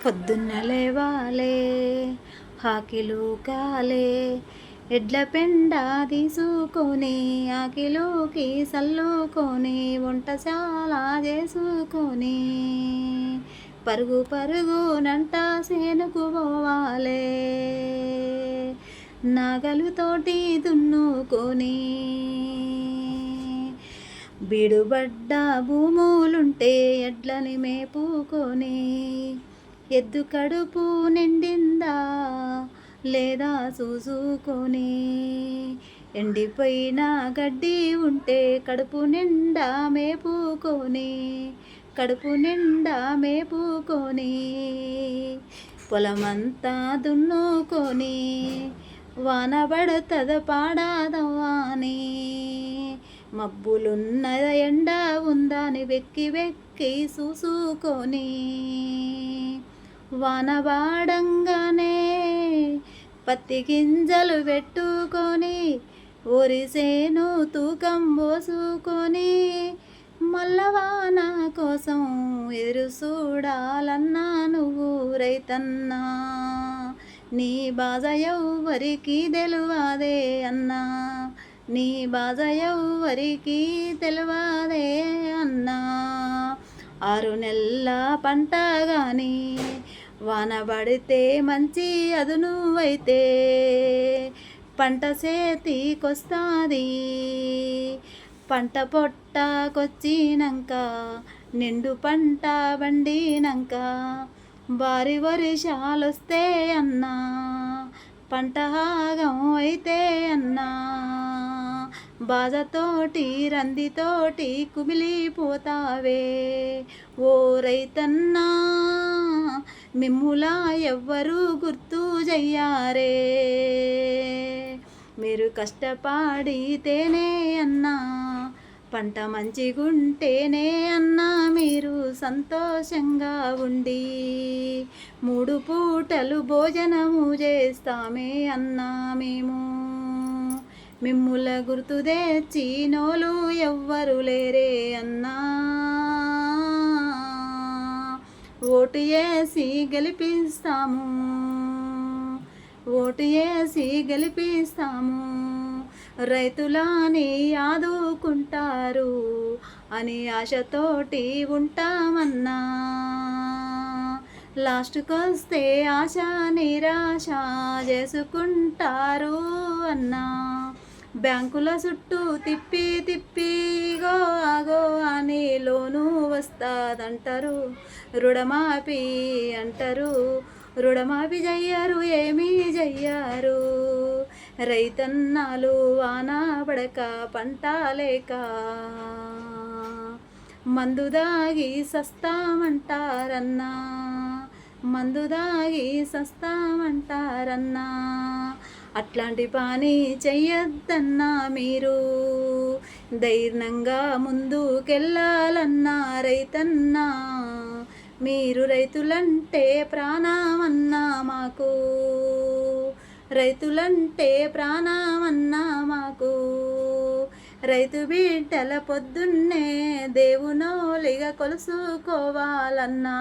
పొద్దున్న లేవాలే హాకిలు కాలే ఎడ్ల పెండ తీసుకొని ఆకిలోకి సల్లుకొని వంటశాల చేసుకొని పరుగు పరుగునంట సేనుకు పోవాలే నాగలుతోటి దున్నుకొని బీడుబడ్డ భూములుంటే ఎడ్లని మేపుకొని ఎద్దు కడుపు నిండిందా లేదా చూసుకొని ఎండిపోయిన గడ్డి ఉంటే కడుపు నిండా మేపుకొని పొలమంతా దున్నుకొని వాన పడుతుంద పాడాదవాని మబ్బులున్నద ఎండ ఉందని వెక్కి చూసుకొని వాన వాడంగానే పత్తి గింజలు పెట్టుకొని ఒరిసేను తూకం పోసుకొని మల్ల వాన కోసం ఎదురు చూడాలన్నా నువ్వు రైతన్నా నీ బాధ ఎవ్వరికి తెలువదే అన్నా నీ బాధ ఎవ్వరికి తెలియదే అన్నా 6 నెలల పంట గాని వాన పడితే మంచి అదును అయితే పంట చేతికొస్తాది పంట పొట్టకొచ్చినాక నిండు పంట పండినాక భారీ వర్షాలొస్తే అన్నా పంట ఆగం అయితే అన్నా బాధతోటి రందితోటి కుమిలిపోతావే ఓ రైతన్నా మిమ్ములా ఎవ్వరూ గుర్తు చెయ్యారే మీరు కష్టపడితేనే అన్నా పంట మంచిగుంటేనే అన్నా మీరు సంతోషంగా ఉండి 3 పూటలు భోజనము చేస్తామే అన్నా మేము మిమ్ముల గుర్తు తెచ్చినోలు ఎవ్వరు లేరే అన్నా ఓటు వేసి గెలిపిస్తాము రైతులని ఆదుకుంటారు అని ఆశతోటి ఉంటామన్నా లాస్ట్కొస్తే ఆశ నిరాశ చేసుకుంటారు అన్నా బ్యాంకుల చుట్టూ తిప్పి గో ఆగో అని లోను వస్తాదంటారు రుణమాఫీ అంటారు రుణమాఫీ చెయ్యరు ఏమీ చెయ్యరు రైతన్నాలు వాన పడక పంట లేక మందు దాగి సస్తామంటారన్నా అట్లాంటి పని చెయ్యొద్దన్నా మీరు ధైర్యంగా ముందుకెళ్ళాలన్నా రైతన్నా మీరు రైతులంటే ప్రాణమన్నా మాకు రైతు బిడ్డల పొద్దున్నే దేవునోలిగా కొలుసుకోవాలన్నా